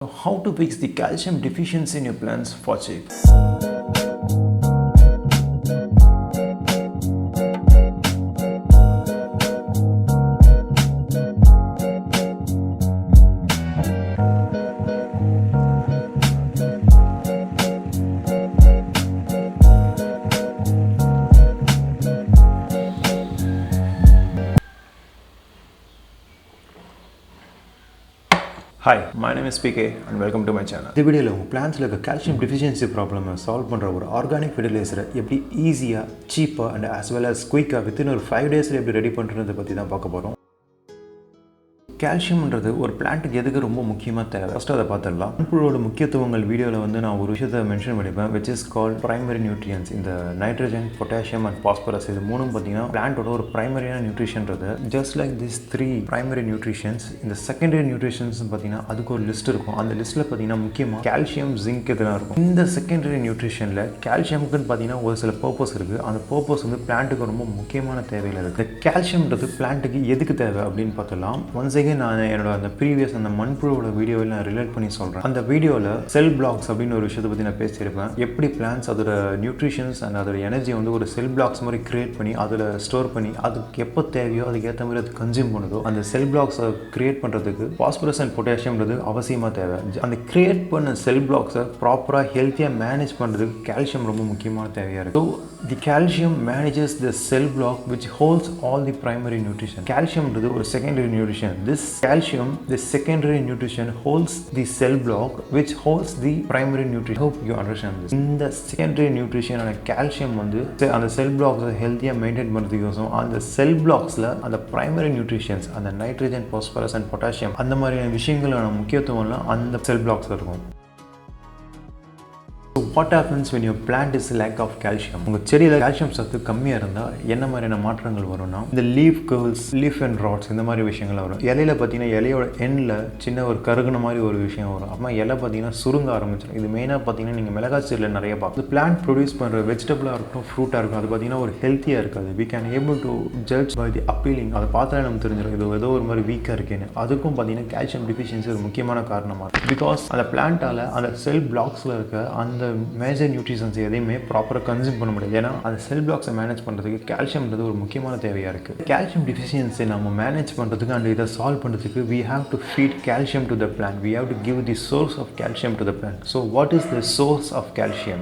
How to fix the calcium deficiency in your plants for cheap? Hi, my name is PK and welcome to my channel. இந்த வீடியோல உங்க பிளான்ட்ஸ்ல இருக்க calcium deficiency ப்ராப்ளமை solve பண்ற ஒரு organic ஃபெர்டிலைசரை எப்படி ஈஸியா, சீப்பா அண்ட் as well as குயிக்கா வித்தின் ஒரு 5 daysல எப்படி ரெடி பண்றதை பத்தி தான் பார்க்க போறோம். கால்சியம்ன்றது ஒரு பிளான்ட்டுக்கு எதுக்கு ரொம்ப முக்கியமாக தேவை ஃபஸ்ட்டு அதை பார்த்துடலாம். மண்புழுவோட முக்கியத்துவங்கள் வீடியோவில் நான் ஒரு விஷயத்தை மென்ஷன் பண்ணிப்பேன், which is call primary nutrients. இந்த நைட்ரஜன், பொட்டாசியம் அண்ட் பாஸ்பரஸ் இது மூணும் பார்த்தீங்கன்னா பிளான்ட்டோட ஒரு பிரைமரியான நியூட்ரிஷன்றது. Just like this 3 primary nutritions, இந்த செகண்டரி நியூட்ரிஷன்ஸ் பார்த்தீங்கன்னா அதுக்கு ஒரு லிஸ்ட் இருக்கும். அந்த லிஸ்ட்டில் பார்த்தீங்கன்னா முக்கியமாக கால்சியம், ஜிங்க் இதெல்லாம் இருக்கும். இந்த செகண்டரி நியூட்ரிஷனில் கால்சியமுக்குன்னு பார்த்தீங்கன்னா ஒரு சில பர்பஸ் இருக்குது. அந்த பர்பஸ் பிளான்ட்டுக்கு ரொம்ப முக்கியமான தேவையில் இருக்குது. இந்த கால்சியம்ன்றது பிளான்ட்டுக்கு எதுக்கு தேவை அப்படின்னு பார்த்தலாம். ஒன்ஸ் நான் என்னோட அந்த ப்ரீவியஸ் அந்த மண்புழுவோட வீடியோவில் நான் ரிலேட் பண்ணி சொல்கிறேன். அந்த வீடியோவில் செல் பிளாக்ஸ் அப்படின்னு ஒரு விஷயத்தை பற்றி நான் பேசியிருப்பேன். எப்படி பிளான்ஸ் அதோட நியூட்ரிஷன்ஸ் அண்ட் அதோட எனர்ஜி ஒரு செல் பிளாக்ஸ் மாதிரி கிரியேட் பண்ணி அதில் ஸ்டோர் பண்ணி அதுக்கு எப்போ தேவையோ அதுக்கு ஏற்ற மாதிரி அது கன்சியூம் பண்ணுதோ அந்த செல் பிளாக்ஸை கிரியேட் பண்ணுறதுக்கு பாஸ்பரஸ் அண்ட் பொட்டாசியம்ன்றது அவசியமாக தேவை. அந்த கிரியேட் பண்ண செல் பிளாக்ஸை ப்ராப்பராக ஹெல்த்தியாக மேனேஜ் பண்ணுறதுக்கு கால்சியம் ரொம்ப முக்கியமான தேவையாக இருக்குது. So the calcium manages the cell block which holds all the primary nutrition. கால்சியம்ன்றது ஒரு secondary nutrition. This calcium, the secondary nutrition, holds the cell block which holds the primary nutrition. Hope you understand this. இந்த secondary nutrition ஆன calcium அந்த cell blocks ஹெல்த்தியா maintain பண்ணுறதுக்கோசம் அந்த cell blocksல அந்த primary nutritions, அந்த nitrogen, phosphorus and potassium அந்த மாதிரியான விஷயங்களான முக்கியத்துவம்லாம் அந்த cell blocksல இருக்கும். So what happens when your plant is lack of calcium? உங்கள் செடியில் கால்சியம் சத்து கம்மியாக இருந்தால் என்ன மாதிரியான மாற்றங்கள் வரும்னா இந்த leaf curls, leaf and rots இந்த மாதிரி விஷயங்கள்லாம் வரும். இலையில பார்த்தீங்கன்னா இலையோட எண்ணில் சின்ன ஒரு கருகுன மாதிரி ஒரு விஷயம் வரும். அப்புறமா இலை பார்த்தீங்கன்னா சுருங்க ஆரம்பிச்சிடும். இது மெயினாக பார்த்தீங்கன்னா நீங்கள் மிளகாய் செடியில் நிறைய பார்க்கும். பிளான்ட் ப்ரொடியூஸ் பண்ணுற வெஜிடபிளாக இருக்கட்டும், ஃப்ரூட்டாக இருக்கும், அது பார்த்தீங்கன்னா ஒரு ஹெல்த்தியாக இருக்காது. we can able to judge by the appealing. அதை பார்த்தாலே நமக்கு தெரிஞ்சிடும் இது ஏதோ ஒரு மாதிரி வீக்காக இருக்கேன்னு. அதுக்கும் பார்த்தீங்கன்னா கால்சியம் டிஃபிஷியன்சி ஒரு முக்கியமான காரணமாக இருக்கும். பிகாஸ் அந்த பிளான்ட்டால் அந்த செல் பிளாக்ஸில் இருக்க அந்த மேஜர் நியூட்ரிஷன்ஸ் எதையுமே ப்ராப்பராக கன்சியூம் பண்ண முடியாது. ஏன்னா அந்த செல் பிளாக்ஸை மேனேஜ் பண்ணுறதுக்கு கால்சியம்ன்றது ஒரு முக்கியமான தேவையாக இருக்குது. கால்சியம் டிஃபிஷியன்ஸை நம்ம மேனேஜ் பண்ணுறதுக்கு அண்ட் இதை சால்வ் பண்ணுறதுக்கு we have to feed calcium to the plant. We have to give the source of calcium to the plant. So what is the source of calcium?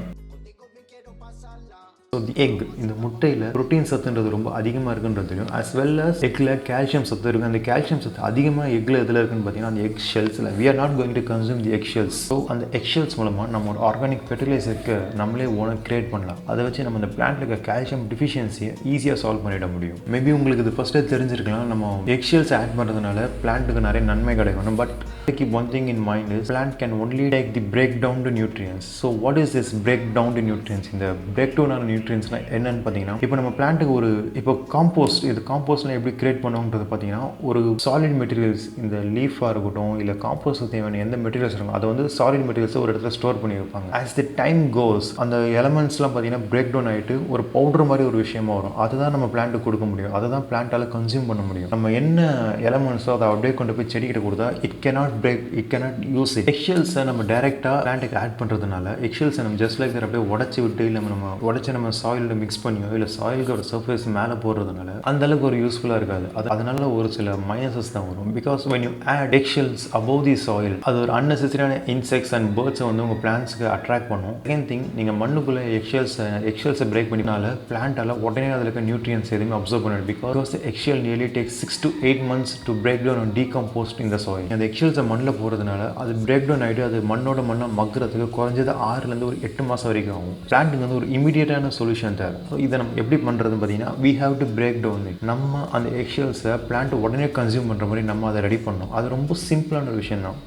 So the egg, இந்த முட்டையில் protein சத்துன்றது ரொம்ப அதிகமாக இருக்குன்றது தெரியும். as well as எக்கில் calcium சத்து இருக்குது. அந்த calcium சத்து அதிகமாக எக்கில் எதில் இருக்குன்னு பார்த்தீங்கன்னா அந்த எக் ஷெல்ஸில். we are not going to consume the eggshells. So அந்த எக்ஷெல்ஸ் மூலமாக நம்ம ஒரு ஆர்கானிக் ஃபெர்டிலைசருக்கு நம்மளே ஓனர் கிரியேட் பண்ணலாம். அதை வச்சு நம்ம இந்த பிளான்ட்ல இருக்க கால்சியம் டிஃபிஷியன்சியை ஈஸியாக சால்வ் பண்ணிட முடியும். மேபி உங்களுக்கு இது ஃபஸ்ட்டே தெரிஞ்சிருக்கலாம், நம்ம எக்ஷெல்ஸ் ஆட் பண்ணுறதுனால பிளான்ட்டுக்கு நிறைய நன்மை கிடைக்கணும். But keep one thing in mind is plant can only take the breakdown to nutrients. So what is this breakdown to nutrients? இந்த breakdown ஆன நியூட்ரியன்ஸ்லாம் என்னன்னு பார்த்தீங்கன்னா இப்போ நம்ம பிளான்ட்டுக்கு ஒரு இப்போ காம்போஸ்ட், இது காம்போஸ்ட்லாம் எப்படி கிரியேட் பண்ணுவோன்றது பார்த்தீங்கன்னா ஒரு சாலிட் மெட்டீரியல்ஸ், இந்த லீஃபாக இருக்கட்டும் இல்லை காம்போஸ்ட் தேவையான எந்த மெட்டீரியல்ஸ் இருக்கும் அதை சாலிட் மெட்டீரியல்ஸை ஒரு இடத்துல ஸ்டோர் பண்ணி வைப்பாங்க. as the time goes அந்த எலமெண்ட்ஸ்லாம் பார்த்தீங்கன்னா பிரேக் டவுன் ஆகிட்டு ஒரு பவுடர் மாதிரி ஒரு விஷயமா வரும். அதுதான் நம்ம பிளான்ட்டுக்கு கொடுக்க முடியும், அதை தான் பிளான்ட்டால் கன்சியூம் பண்ண முடியும். நம்ம என்ன எலமெண்ட்ஸோ அதை அப்படியே கொண்டு போய் செடிக்கிட்ட கொடுத்தா it cannot break, it cannot use it. எக்ஷெல்ஸை நம்ம டைரெக்டாக பிளான்ட்டுக்கு ஆட் பண்ணுறதுனால எக்ஷெல்ஸை நம்ம ஜஸ்ட் லைக் அப்படியே உடச்சி விட்டு இல்லை நம்ம உடச்சி நம்ம சாயிலில் மிக்ஸ் பண்ணியோ இல்லை சாயிலுக்கு ஒரு சர்ஃபேஸ் மேலே போடுறதுனால அந்த அளவுக்கு ஒரு யூஸ்ஃபுல்லாக இருக்காது. அதனால ஒரு சில மைனஸஸ் தான் வரும். Because when you add eggshells above the soil அது ஒரு அன்னெசரியான இன்செக்ட்ஸ் அண்ட் பேர்ட்ஸை உங்கள் பிளான்ட்ஸ்க்கு அட்ராக்ட் பண்ணும். செகண்ட் திங், நீங்கள் மண்ணுக்குள்ளே எக்ஷெல்ஸை பிரேக் பண்ணினால பிளான்ட்டால் உடனே அதில் இருக்க நியூட்ரியன்ஸ் எதுவுமே அப்சர்வ் பண்ணிடும். Because eggshell nearly takes 6 to 8 months to break down and decompose in the soil. அந்த எக்ஷெல்ஸை மண்ணில் போகிறதுனால அது பிரேக் டவுன் ஆகிட்டு அது மண்ணோட மண்ணை மக்கிறதுக்கு குறைஞ்சது 6 to 8 மாதம் வரைக்கும் ஆகும். பிளான்ட்டுக்கு ஒரு இமீடியட்டான சொல்யூஷன் தேவை. ஸோ இதை நம்ம எப்படி பண்ணுறதுன்னு பார்த்தீங்கன்னா we have to break down it. நம்ம அந்த எக்ஷெல்ஸை பிளான்ட் உடனே கன்சியூம் பண்ணுற மாதிரி நம்ம அதை ரெடி பண்ணணும். அது ரொம்ப சிம்பிளான ஒரு விஷயம் தான்.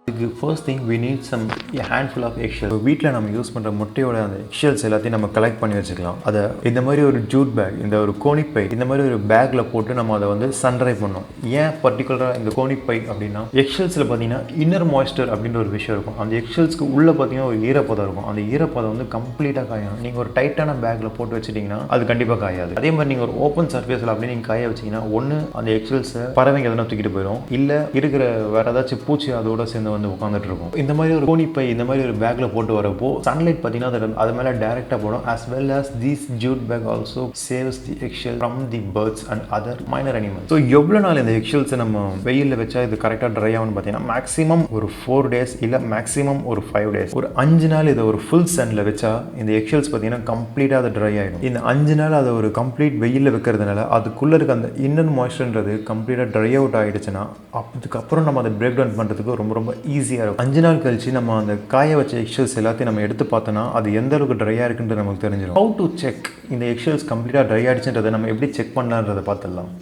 இதுக்கு first thing we need some a handful of eggshells. வீட்டில் நம்ம யூஸ் பண்ணுற முட்டையோட அந்த எக்ஷெல்ஸ் எல்லாத்தையும் நம்ம கலெக்ட் பண்ணி வச்சுக்கலாம். அதை இந்த மாதிரி ஒரு ஜூட் பேக், இந்த ஒரு கோணிப்பை, இந்த மாதிரி ஒரு பேக்கில் போட்டு நம்ம அதை வந்து சன்ட்ரை பண்ணோம். ஏன் பர்டிகுலராக இந்த கோணிப்பை அப்படின்னா எக்ஷெல்ஸில் பார்த்தீங்கன்னா இன்னர் மாய்ஸ்டர் அப்படின்ற ஒரு விஷயம் இருக்கும். அந்த எக்ஷெல்ஸ்க்கு உள்ளே பார்த்தீங்கன்னா ஒரு ஈரப்பதம் இருக்கும். அந்த ஈரப்பதம் வந்து கம்ப்ளீட்டாக காயணும். நீங்கள் ஒரு டைட்டான பேக்கில் போட்டு வச்சுட்டிங்கன்னா அது கண்டிப்பாக காயாது. அதே மாதிரி நீங்கள் ஒரு ஓப்பன் சர்ஃபேஸில் அப்படி நீங்கள் காய வச்சிங்கன்னா ஒன்று அந்த எக்ஷெல்ஸை பறவைங்க எதனா தூக்கிட்டு போயிடும், இல்லை இருக்கிற வேறு ஏதாச்சும் பூச்சி அதோட சேர்ந்து வந்து உட்காந்துட்டு இருக்கும். இந்த மாதிரி ஒரு கோணிப்பை இந்த மாதிரி ஒரு பேக்ல போட்டு வரப்போ சன்லைட் பார்த்தீங்கன்னா அது மேலே டைரக்டாக போடும். as well as these jute bag also saves the eggshell from the birds and other minor animals. So எவ்வளோ நாள் இந்த எக்ஷெல்ஸை நம்ம வெயிலில் வச்சா இது கரெக்டாக ட்ரை ஆகும்னு பார்த்தீங்கன்னா மேக்ஸிமம் ஒரு 4 days இல்லை மேக்ஸிமம் ஒரு 5 days. ஒரு 5 நாள் இதை ஒரு ஃபுல் சன்னில் வச்சா இந்த எக்ஷெல்ஸ் பார்த்தீங்கன்னா கம்ப்ளீட்டாக அது ட்ரை ஆகிடும். இந்த 5 நாள் அதை ஒரு கம்ப்ளீட் வெயிலில் வைக்கிறதுனால அதுக்குள்ளே இருக்க அந்த இன்னர் மாய்ஸ்டர்ன்றது கம்ப்ளீட்டாக ட்ரை அவுட் ஆகிடுச்சுன்னா அதுக்கப்புறம் நம்ம அதை பிரேக் டவுன் பண்ணுறதுக்கு ரொம்ப ரொம்ப ஈஸியாக இருக்கும். 5 நாள் கழிச்சு நம்ம அந்த காய வச்ச எக்ஷெல்ஸ் எல்லாத்தையும் நம்ம எடுத்து பார்த்தோன்னா அது எந்த அளவுக்கு ட்ரை ஆகிருக்குன்றது நமக்கு தெரிஞ்சிடும். ஹவு டு செக் இந்த எக்ஷெல்ஸ் கம்ப்ளீட்டாக ட்ரை ஆகிடுச்சுன்றதை நம்ம எப்படி செக் பண்ணலான்றதை பார்த்துடலாம்.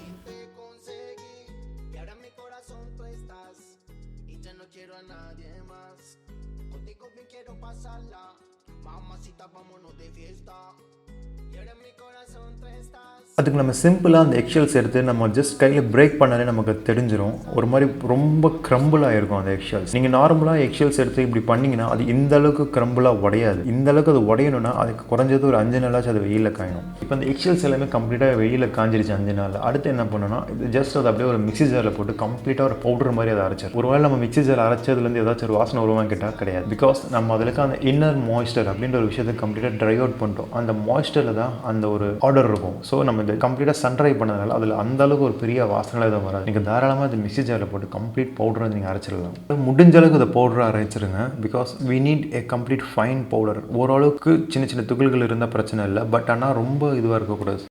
அதுக்கு நம்ம சிம்பிளாக அந்த எக்ஷெல்ஸ் எடுத்து நம்ம ஜஸ்ட் கையில் பிரேக் பண்ணாலே நமக்கு தெரிஞ்சிடும். ஒரு மாதிரி ரொம்ப க்ரம்பிளாக இருக்கும் அந்த எக்ஷெல்ஸ். நீங்கள் நார்மலாக எக்ஷெல்ஸ் எடுத்து இப்படி பண்ணிங்கன்னா அது இந்த அளவுக்கு க்ரம்பிளாக உடையாது. இந்த அளவுக்கு அது உடையணும்னா அதுக்கு குறைஞ்சது ஒரு 5 நாளாச்சும் அது வெயிலில் காயணும். இப்போ அந்த எக்ஷெல்ஸ் எல்லாமே கம்ப்ளீட்டாக வெயிலில் காஞ்சிருச்சு 5 நாள். அடுத்து என்ன பண்ணணும்னா இது ஜஸ்ட் அது அப்படியே ஒரு மிக்ஸி ஜாரில் போட்டு கம்ப்ளீட்டாக ஒரு பவுடர் மாதிரி அதை அரைச்சார். ஒருவேளை நம்ம மிக்ஸி ஜார் அரைச்சதுலேருந்து ஏதாச்சும் ஒரு வாசனை வருவான்னு கேட்டால் கிடையாது. பிகாஸ் நம்ம அதில் அந்த இன்னர் மாய்ஸ்டர் அப்படின்ற ஒரு விஷயத்தை கம்ப்ளீட்டாக ட்ரை அவுட் பண்ணிட்டோம். அந்த மாய்ஸ்டரில் தான் அந்த ஒரு ஆர்டர் இருக்கும். ஸோ நம்ம இது கம்ப்ளீட்டாக சன்ட்ரை பண்ணதுனால அதில் அந்த அளவுக்கு ஒரு பெரிய வாசனை எதுவும் வராது. நீங்கள் தாராளமாக இது மிக்ஸி ஜாரில் போட்டு கம்ப்ளீட் பவுடரை நீங்கள் அரைச்சிடலாம். முடிஞ்ச அளவுக்கு இந்த பவுடரை அரைச்சிருங்க. Because we need a complete fine powder. ஓரளவுக்கு சின்ன சின்ன துகள்கள் இருந்தால் பிரச்சனை இல்லை, பட் ஆனால் ரொம்ப இதுவாக இருக்கக்கூடாது.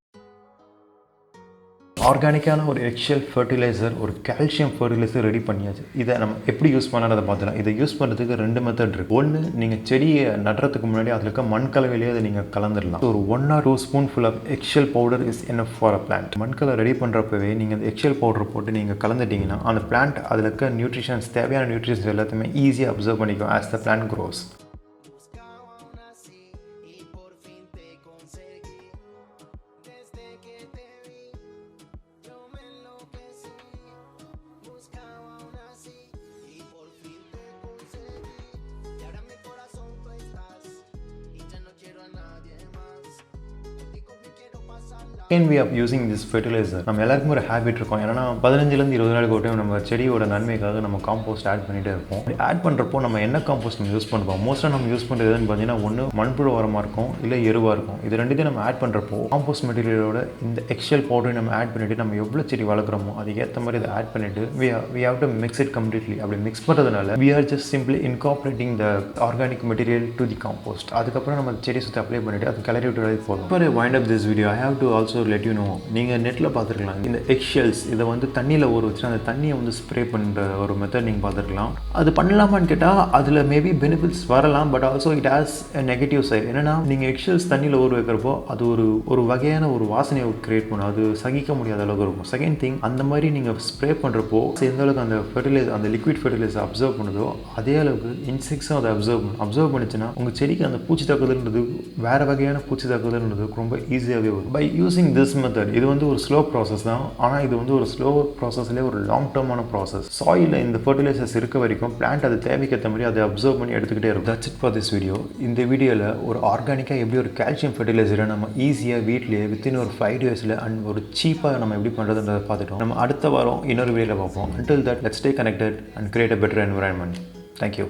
ஆர்கானிக்கான ஒரு எக்ஷெல் ஃபர்டிலைசர், ஒரு கால்சியம் ஃபர்டிலைசர் ரெடி பண்ணியாச்சு. இதை நம்ம எப்படி யூஸ் பண்ணாத பார்த்துலாம். இதை யூஸ் பண்ணுறதுக்கு 2 மெத்தட் இருக்குது. ஒன்று, நீங்கள் செடியை நடுறதுக்கு முன்னாடி அதில் இருக்க மண் கலவையிலேயே அதை நீங்கள் கலந்துடலாம். ஒரு 1 or 2 spoonful of eggshell powder is enough for a plant. மண்கலை ரெடி பண்ணுறப்பவே நீங்கள் அந்த எக்ஷெல் பவுடர் போட்டு நீங்கள் கலந்துட்டிங்கன்னா அந்த பிளான்ட் அதில் இருக்க நியூட்ரிஷன்ஸ், தேவையான நியூட்ரிஷன்ஸ் எல்லாத்தையுமே ஈஸியாக அப்சர்வ் பண்ணிக்கும் as the plant grows. Second way of using this fertilizer, நம்ம எல்லாருக்கும் ஒரு ஹேபிட் இருக்கும். ஏன்னா 15 to 20 நாளுக்கு ஒரு டைம் நம்ம செடியோட நன்மைக்காக நம்ம காம்போஸ்ட் ஆட் பண்ணிகிட்டே இருப்போம். ஆட் பண்ணுறப்போ நம்ம என்ன காம்போஸ்ட் நம்ம யூஸ் பண்ணுவோம்? மோஸ்ட்டாக நம்ம யூஸ் பண்ணுறது எதுன்னு பார்த்தீங்கன்னா ஒன்று மண்புழு உரமாக இருக்கும், இல்லை எருவாக இருக்கும். இது ரெண்டுத்தையும் நம்ம ஆட் பண்ணுறப்போ காம்போஸ்ட் மெட்டீரியலோட இந்த எக்ஷெல் பவுடரை நம்ம ஆட் பண்ணிவிட்டு நம்ம எவ்வளோ செடி வளர்க்குறோமோ அதுக்கு ஏற்ற மாதிரி இதை ஆட் பண்ணிவிட்டு we have to mix it completely. அப்படி மிக்ஸ் பண்ணுறதுனால we are just simply incorporating the organic material to the compost. அதுக்கப்புறம் நம்ம செடி சுற்றி அப்ளை பண்ணிவிட்டு அது கிளறி விட்டு போதும். For I wind up this video, I have to also let you know, நீங்கள் நெட்டில் பார்த்துருக்கலாம் இந்த எக்ஷெல்ஸ் இதை வந்து தண்ணியில் ஊற வச்சு அந்த தண்ணியை வந்து ஸ்ப்ரே பண்ணுற ஒரு மெத்தட் நீங்கள் பார்த்துருக்கலாம். அது பண்ணலாமான்னு கேட்டால் அதில் மேபி பெனிஃபிட்ஸ் வரலாம், but also it has a negative side. என்னன்னா நீங்கள் எக்ஷெல்ஸ் தண்ணியில் ஊற வைக்கிறப்போ அது ஒரு வகையான ஒரு வாசனையை கிரியேட் பண்ணும். அது சகிக்க முடியாத அளவுக்கு இருக்கும். செகண்ட் திங், அந்த மாதிரி நீங்கள் ஸ்ப்ரே பண்ணுறப்போ எந்த அளவுக்கு அந்த ஃபெர்டிலைசர், அந்த லிக்விட் ஃபெர்டிலைசர் அப்சர்வ் பண்ணுதோ அதே அளவுக்கு இன்செக்ட்ஸும் அதை அப்சர்வ் பண்ணிச்சுன்னா உங்கள் செடிக்கு அந்த பூச்சி தாக்குதல்ன்றது வேறு வகையான பூச்சி தாக்குதல்ன்றது ரொம்ப ஈஸியாகவே வரும். பை யூசிங் திஸ் மெத்தட், இது வந்து ஒரு ஸ்லோ ப்ராசஸ் தான். ஆனால் இது வந்து ஒரு ஸ்லோ ப்ராசஸ்லேயே ஒரு லாங் டேர்மான ப்ராசஸ். சாயிலில் இந்த ஃபர்டிலைசர்ஸ் இருக்க வரைக்கும் பிளான்ட் அது தேவைக்கேற்ற மாதிரி அதை அப்சர்வ் பண்ணி எடுத்துக்கிட்டே இருக்கும். That's it for this video. இந்த வீடியோவில் ஒரு ஆர்கானிக்காக எப்படி ஒரு கால்சியம் ஃபர்டிலைசரை நம்ம ஈஸியாக வீட்லேயே வித்தின் ஒரு 5 days அண்ட் ஒரு சீப்பாக நம்ம எப்படி பண்ணுறதுன்றதை பார்த்துட்டோம். நம்ம அடுத்த வாரம் இன்னொரு வீடியோவில் பார்ப்போம். Until that, let's stay connected and create a better environment. Thank you.